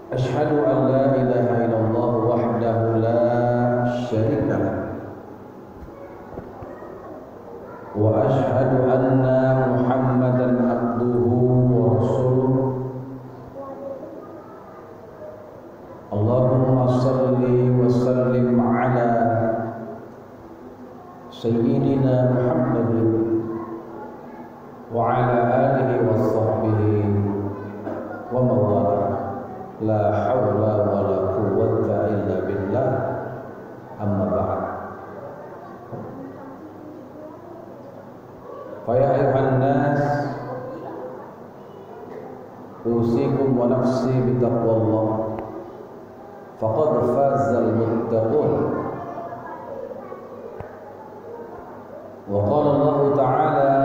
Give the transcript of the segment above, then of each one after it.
Asyhadu an la ilaha illallah wahdahu la syarika lah wa asyhadu anna Muhammadan abduhu wa rasuluh. Allahumma salli wa sallim ala sayyidina Muhammadin wa ala alihi wa sahbihi wa mawala. La hawla wa la quwwata illa billah. Amma ba'd. Fa ya ayuhan nas, usikum wa nafsi bitaqwallah. Faqad fazal muttaqun. Wa qala Allah ta'ala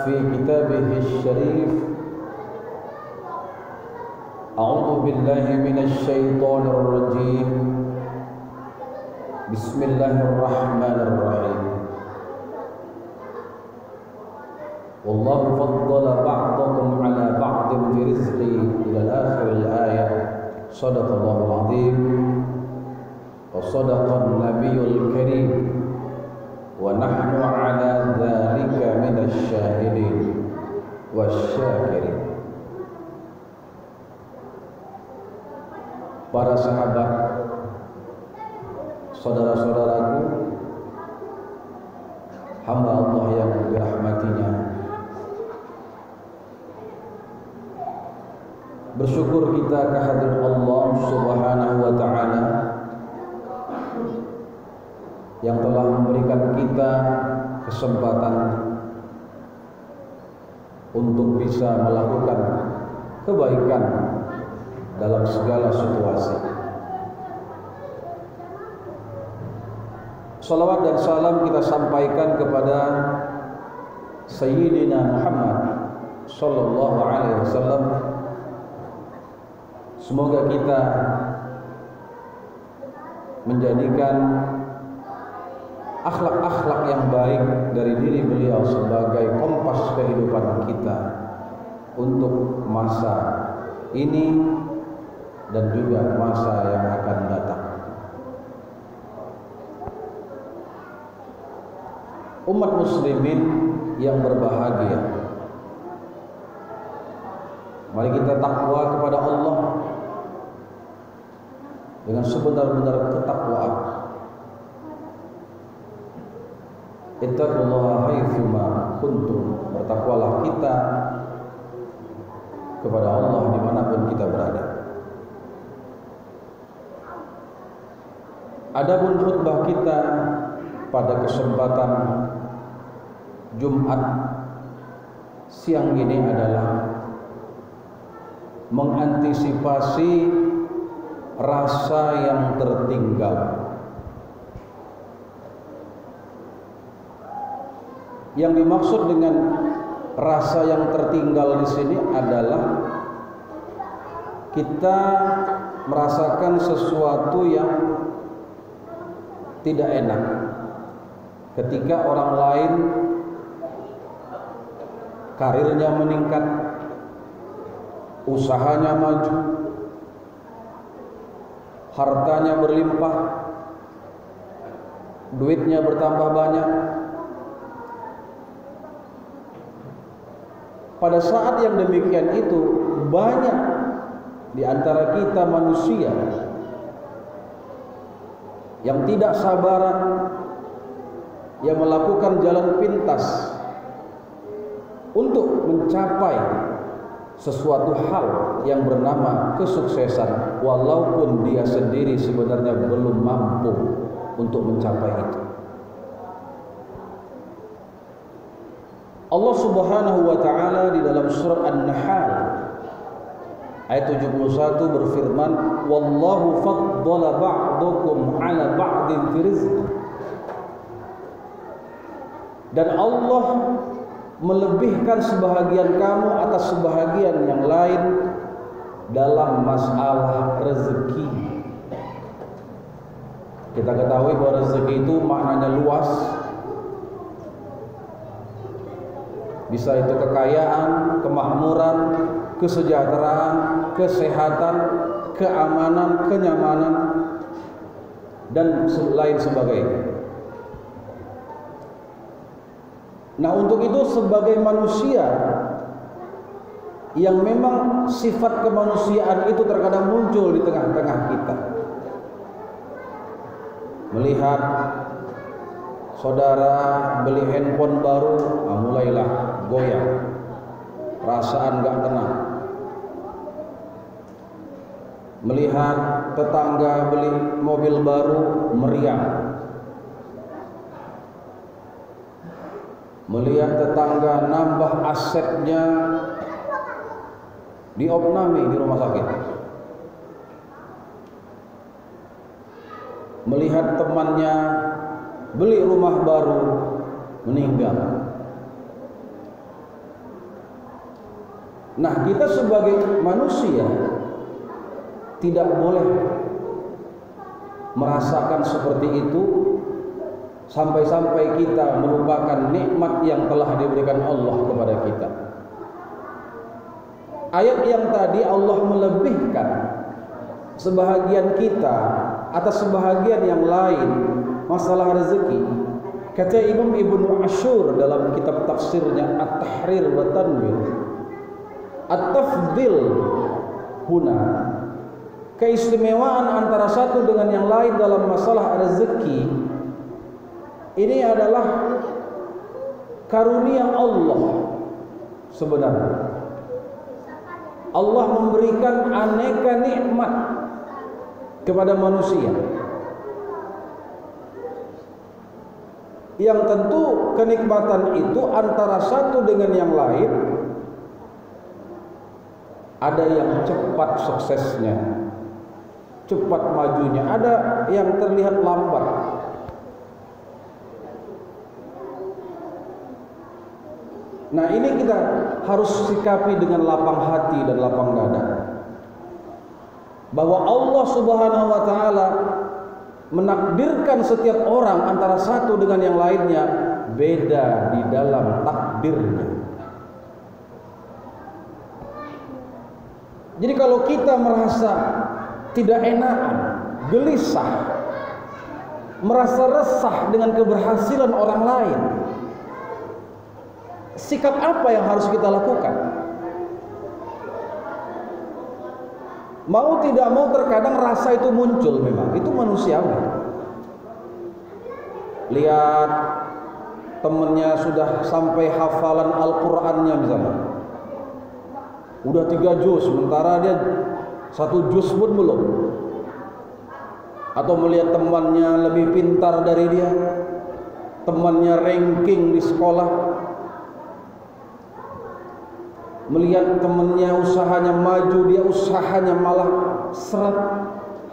fi kitabihi asy-syarif, A'udzu billahi minasy syaithanir rajim. Bismillahirrahmanirrahim. Wallahu faddala ba'dakum 'ala ba'din fi rizqi ila akhir al-ayah. Shadaqallahul 'azim wa shadaqan nabiyyul karim wa nahnu 'ala dzalika minasy syahidin wasyakirin. Para sahabat, saudara-saudaraku, hamba Allah yang dirahmatinya, bersyukur kita kehadirat Allah Subhanahu wa ta'ala yang telah memberikan kita kesempatan untuk bisa melakukan kebaikan dalam segala situasi. Salawat dan salam kita sampaikan kepada Sayyidina Muhammad sallallahu alaihi wasallam. Semoga kita menjadikan akhlak-akhlak yang baik dari diri beliau sebagai kompas kehidupan kita untuk masa ini dan juga masa yang akan datang. Umat muslimin yang berbahagia, mari kita takwa kepada Allah dengan sebenar-benar ketakwaan. Ittaqullaha haitsuma kuntum. Bertakwalah kita kepada Allah dimanapun kita berada. Adapun khutbah kita pada kesempatan Jumat siang ini adalah mengantisipasi rasa yang tertinggal. Yang dimaksud dengan rasa yang tertinggal di sini adalah kita merasakan sesuatu yang tidak enak ketika orang lain karirnya meningkat, usahanya maju, hartanya berlimpah, duitnya bertambah banyak. Pada saat yang demikian itu, banyak di antara kita manusia yang tidak sabaran, yang melakukan jalan pintas untuk mencapai sesuatu hal yang bernama kesuksesan, walaupun dia sendiri sebenarnya belum mampu untuk mencapai itu. Allah Subhanahu wa ta'ala di dalam surah An-Nahl ayat 71 berfirman, wallahu faddala ba'dakum 'ala ba'din fi rizq. Dan Allah melebihkan sebahagian kamu atas sebahagian yang lain dalam masalah rezeki. Kita ketahui bahwa rezeki itu maknanya luas. Bisa itu kekayaan, kemakmuran, kesejahteraan, kesehatan, keamanan, kenyamanan, dan lain sebagainya. Nah, untuk itu sebagai manusia yang memang sifat kemanusiaan itu terkadang muncul di tengah-tengah kita, melihat saudara beli handphone baru, mulailah goyah, perasaan gak tenang. Melihat tetangga beli mobil baru, meriang. Melihat tetangga nambah asetnya, diopname di rumah sakit. Melihat temannya beli rumah baru, meninggal. Nah, kita sebagai manusia tidak boleh merasakan seperti itu sampai-sampai kita melupakan nikmat yang telah diberikan Allah kepada kita. Ayat yang tadi Allah melebihkan sebahagian kita atas sebahagian yang lain masalah rezeki. Kata Imam Ibnu Ashur dalam kitab tafsirnya At-Tahrir wa Tanwir, At-Tafdil huna, keistimewaan antara satu dengan yang lain dalam masalah rezeki ini adalah karunia Allah. Sebenarnya Allah memberikan aneka nikmat kepada manusia, yang tentu kenikmatan itu antara satu dengan yang lain ada yang cepat suksesnya, cepat majunya, ada yang terlihat lambat. Nah, ini kita harus sikapi dengan lapang hati dan lapang dada, bahwa Allah Subhanahu wa taala menakdirkan setiap orang antara satu dengan yang lainnya beda di dalam takdirnya. Jadi kalau kita merasa tidak enakan, gelisah, merasa resah dengan keberhasilan orang lain, sikap apa yang harus kita lakukan? Mau tidak mau terkadang rasa itu muncul, memang itu manusiawi. Lihat temennya sudah sampai hafalan Al-Qur'annya misalnya, udah 3 juz, sementara dia 1 juz pun belum. Atau melihat temannya lebih pintar dari dia, temannya ranking di sekolah, melihat temannya usahanya maju, dia usahanya malah seret.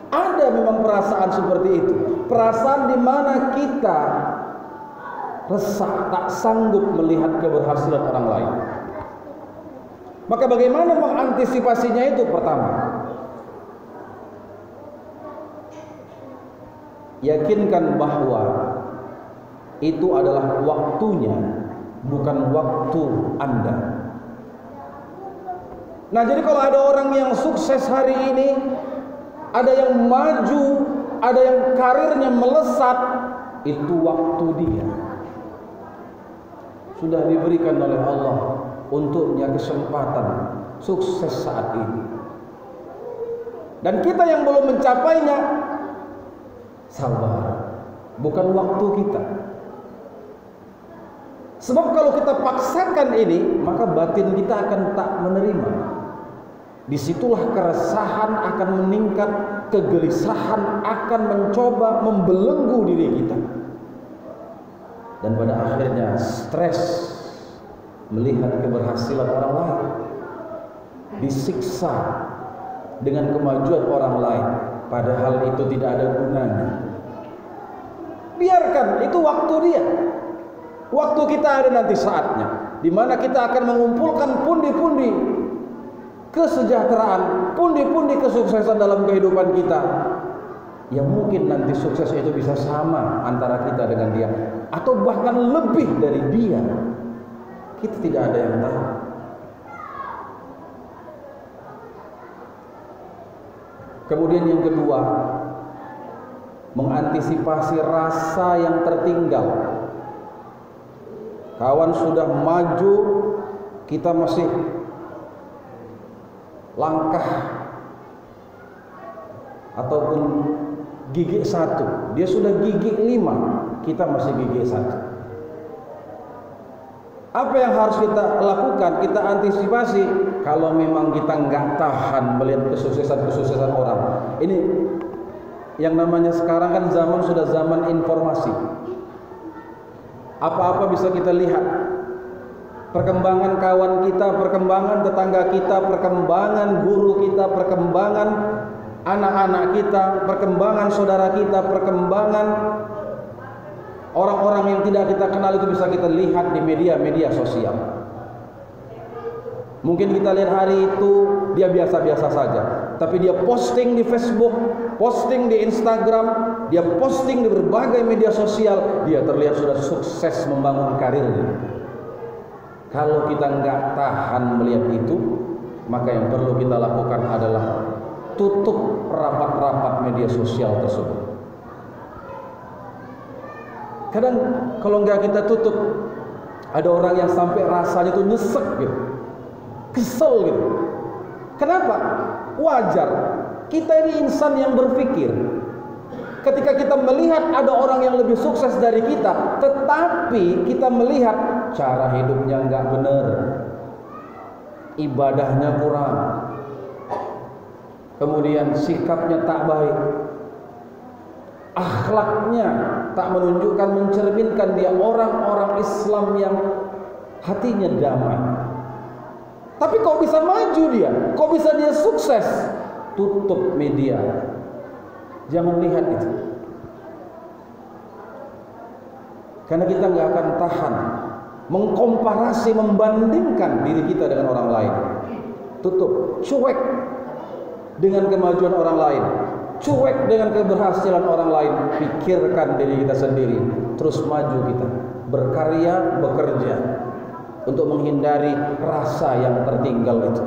Ada memang perasaan seperti itu, perasaan di mana kita resah, tak sanggup melihat keberhasilan orang lain. Maka bagaimana mengantisipasinya itu? Pertama, yakinkan bahwa itu adalah waktunya, bukan waktu Anda. Nah, jadi kalau ada orang yang sukses hari ini, ada yang maju, ada yang karirnya melesat, itu waktu dia. Sudah diberikan oleh Allah untuknya kesempatan sukses saat ini. Dan kita yang belum mencapainya, sabar, bukan waktu kita. Sebab kalau kita paksakan ini, maka batin kita akan tak menerima. Disitulah keresahan akan meningkat, kegelisahan akan mencoba membelenggu diri kita, dan pada akhirnya stres melihat keberhasilan orang lain, disiksa dengan kemajuan orang lain, padahal itu tidak ada gunanya. Biarkan, itu waktu dia. Waktu kita ada nanti saatnya, di mana kita akan mengumpulkan pundi-pundi kesejahteraan, pundi-pundi kesuksesan dalam kehidupan kita, yang mungkin nanti sukses itu bisa sama antara kita dengan dia, atau bahkan lebih dari dia. Kita tidak ada yang tahu. Kemudian yang kedua, mengantisipasi rasa yang tertinggal. Kawan sudah maju, kita masih langkah ataupun gigi 1, dia sudah gigi 5, kita masih gigi 1. Apa yang harus kita lakukan? Kita antisipasi. Kalau memang kita nggak tahan melihat kesuksesan orang, ini yang namanya sekarang kan zaman sudah zaman informasi. Apa-apa bisa kita lihat. Perkembangan kawan kita, perkembangan tetangga kita, perkembangan guru kita, perkembangan anak-anak kita, perkembangan saudara kita, perkembangan orang-orang yang tidak kita kenal itu bisa kita lihat di media sosial. Mungkin kita lihat hari itu dia biasa-biasa saja, tapi dia posting di Facebook, posting di Instagram, dia posting di berbagai media sosial, dia terlihat sudah sukses membangun karirnya. Kalau kita nggak tahan melihat itu, maka yang perlu kita lakukan adalah tutup rapat-rapat media sosial tersebut. Kadang kalau nggak kita tutup, ada orang yang sampai rasanya tuh nyesek gitu, kesel gitu. Kenapa? Wajar. Kita ini insan yang berpikir. Ketika kita melihat ada orang yang lebih sukses dari kita, tetapi kita melihat cara hidupnya nggak benar, ibadahnya kurang, kemudian sikapnya tak baik, akhlaknya tak menunjukkan, mencerminkan dia orang-orang Islam yang hatinya damai. Tapi kok bisa maju dia? Kok bisa dia sukses? Tutup media. Jangan lihat itu. Karena kita nggak akan tahan mengkomparasi, membandingkan diri kita dengan orang lain. Tutup, cuek dengan kemajuan orang lain, cuek dengan keberhasilan orang lain. Pikirkan diri kita sendiri, terus maju kita, berkarya, bekerja untuk menghindari rasa yang tertinggal itu.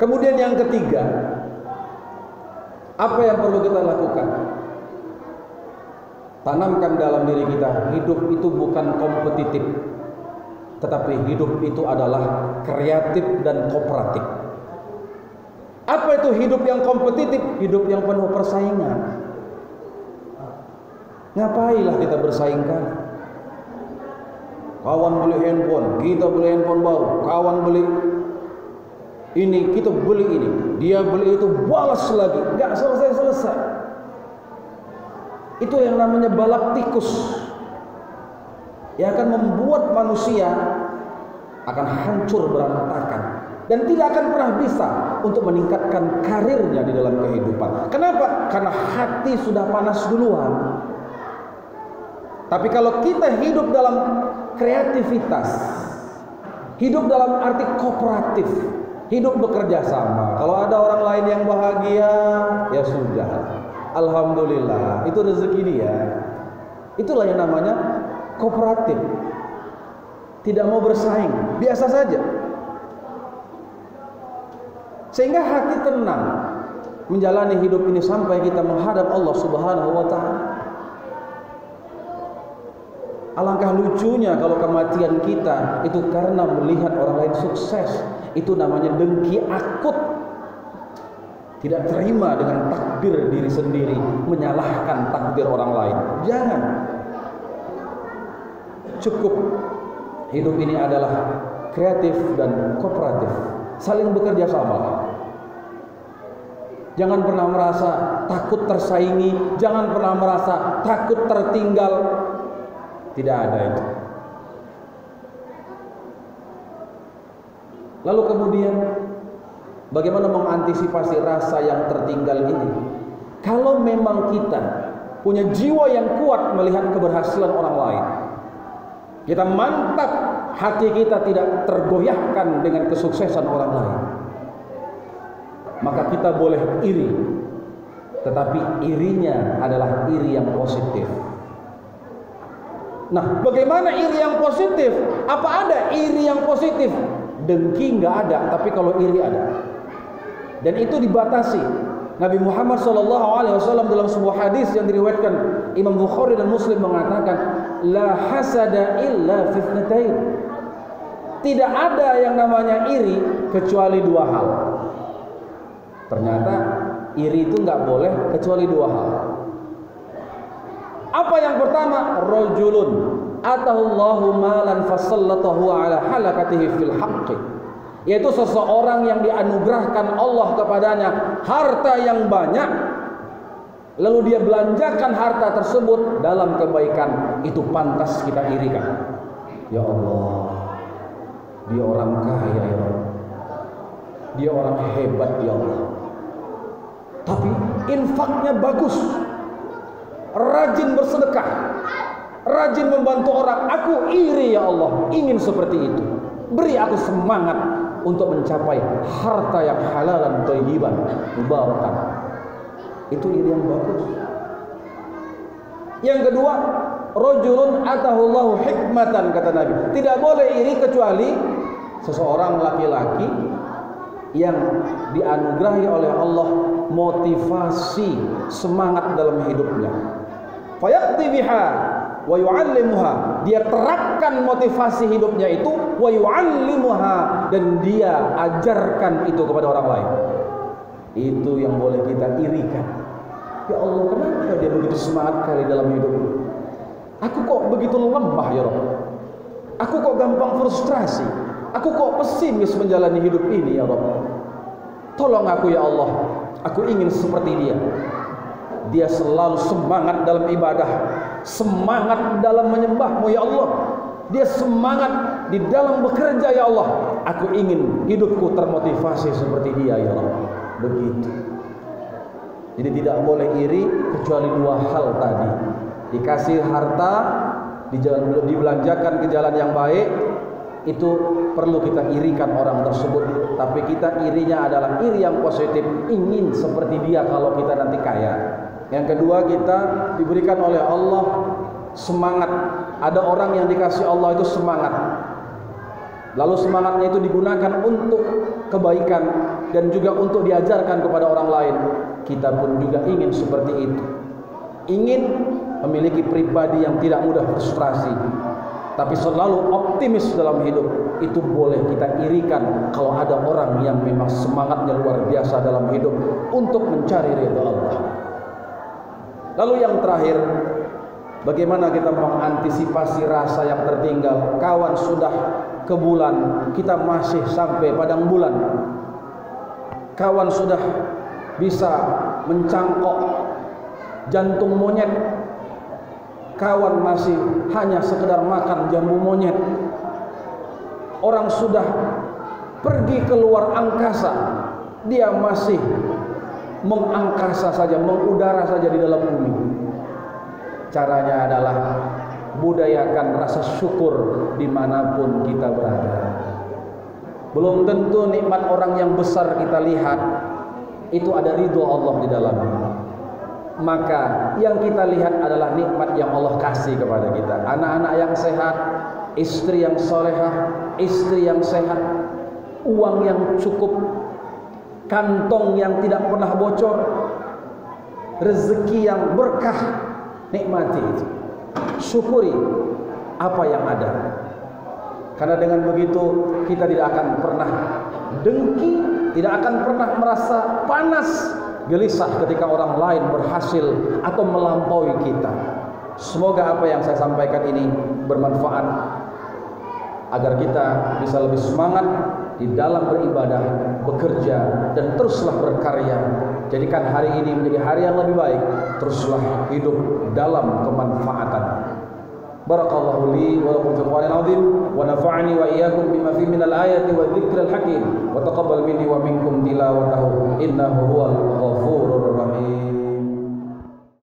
Kemudian yang ketiga, apa yang perlu kita lakukan? Tanamkan dalam diri kita, hidup itu bukan kompetitif, tetapi hidup itu adalah kreatif dan kooperatif. Apa itu hidup yang kompetitif? Hidup yang penuh persaingan. Ngapailah kita bersaingkan? Kawan beli handphone, kita beli handphone baru. Kawan beli ini, kita beli ini. Dia beli itu, balas lagi. Nggak selesai-selesai. Itu yang namanya balap tikus, yang akan membuat manusia akan hancur berantakan dan tidak akan pernah bisa untuk meningkatkan karirnya di dalam kehidupan. Kenapa? Karena hati sudah panas duluan. Tapi kalau kita hidup dalam kreativitas, hidup dalam arti kooperatif, hidup bekerja sama. Kalau ada orang lain yang bahagia, ya sudah, alhamdulillah, itu rezeki dia. Itulah yang namanya kooperatif. Tidak mau bersaing, biasa saja. Sehingga hati tenang menjalani hidup ini sampai kita menghadap Allah Subhanahu wa taala. Alangkah lucunya kalau kematian kita itu karena melihat orang lain sukses. Itu namanya dengki akut. Tidak terima dengan takdir diri sendiri, menyalahkan takdir orang lain. Jangan. Cukup hidup ini adalah kreatif dan kooperatif, saling bekerja sama. Jangan pernah merasa takut tersaingi, jangan pernah merasa takut tertinggal. Tidak ada itu. Lalu kemudian bagaimana mengantisipasi rasa yang tertinggal ini? Kalau memang kita punya jiwa yang kuat melihat keberhasilan orang lain, kita mantap, hati kita tidak tergoyahkan dengan kesuksesan orang lain, maka kita boleh iri, tetapi irinya adalah iri yang positif. Nah, bagaimana iri yang positif? Apa ada iri yang positif? Dengki nggak ada, tapi kalau iri ada. Dan itu dibatasi. Nabi Muhammad SAW dalam sebuah hadis yang diriwayatkan Imam Bukhari dan Muslim mengatakan, la hasada illa fitnatain. Tidak ada yang namanya iri kecuali dua hal. Ternyata iri itu nggak boleh kecuali dua hal. Apa yang pertama? Rajulun atahullahu malan fasallatahu ala halakatihi fil haqqi, yaitu seseorang yang dianugerahkan Allah kepadanya harta yang banyak, lalu dia belanjakan harta tersebut dalam kebaikan. Itu pantas kita irikan. Ya Allah, dia orang kaya ya Allah, dia orang hebat ya Allah, tapi infaknya bagus, rajin bersedekah, rajin membantu orang. Aku iri ya Allah, ingin seperti itu. Beri aku semangat untuk mencapai harta yang halalan thayyiban mubarakan. Itu iri yang bagus. Yang kedua, rajulun atahullahu hikmatan, kata Nabi. Tidak boleh iri kecuali seseorang laki-laki yang dianugerahi oleh Allah motivasi, semangat dalam hidupnya. Fayaqti biha wa yu'allimuha, dia terapkan motivasi hidupnya itu, wa yu'allimuha, dan dia ajarkan itu kepada orang lain. Itu yang boleh kita irikan. Ya Allah, kenapa dia begitu semangat kali dalam hidup? Aku kok begitu lemah ya Rabb? Aku kok gampang frustrasi? Aku kok pesimis menjalani hidup ini ya Rabb? Tolong aku ya Allah, aku ingin seperti dia. Dia selalu semangat dalam ibadah, semangat dalam menyembah-Mu ya Allah. Dia semangat di dalam bekerja ya Allah. Aku ingin hidupku termotivasi seperti dia ya Allah. Begitu. Jadi tidak boleh iri kecuali dua hal tadi. Dikasih harta, dibelanjakan ke jalan yang baik, itu perlu kita irikan orang tersebut. Tapi kita irinya adalah iri yang positif, ingin seperti dia kalau kita nanti kaya. Yang kedua, kita diberikan oleh Allah semangat. Ada orang yang dikasih Allah itu semangat, lalu semangatnya itu digunakan untuk kebaikan dan juga untuk diajarkan kepada orang lain. Kita pun juga ingin seperti itu, ingin memiliki pribadi yang tidak mudah frustrasi, tapi selalu optimis dalam hidup. Itu boleh kita irikan kalau ada orang yang memang semangatnya luar biasa dalam hidup untuk mencari ridha Allah. Lalu yang terakhir, bagaimana kita mengantisipasi rasa yang tertinggal? Kawan sudah ke bulan, kita masih sampai padang bulan. Kawan sudah bisa mencangkok jantung monyet, kawan masih hanya sekedar makan jambu monyet. Orang sudah pergi keluar angkasa, dia masih mengangkasa saja, mengudara saja di dalam bumi. Caranya adalah budayakan rasa syukur dimanapun kita berada. Belum tentu nikmat orang yang besar kita lihat itu ada ridho Allah di dalamnya. Maka yang kita lihat adalah nikmat yang Allah kasih kepada kita. Anak-anak yang sehat, istri yang solehah, istri yang sehat, uang yang cukup, kantong yang tidak pernah bocor, rezeki yang berkah. Nikmati itu, syukuri apa yang ada. Karena dengan begitu kita tidak akan pernah dengki, tidak akan pernah merasa panas, gelisah ketika orang lain berhasil atau melampaui kita. Semoga apa yang saya sampaikan ini bermanfaat agar kita bisa lebih semangat di dalam beribadah, bekerja, dan teruslah berkarya. Jadikan hari ini menjadi hari yang lebih baik. Teruslah hidup dalam kemanfaatan. Barakallahu li wa lakum fil Qur'anil azim wa nafa'ani wa iyyakum bima fihi minal ayati wa dzikril hakim wa taqabbal minni wa minkum tilawatahu innahu huwal ghafur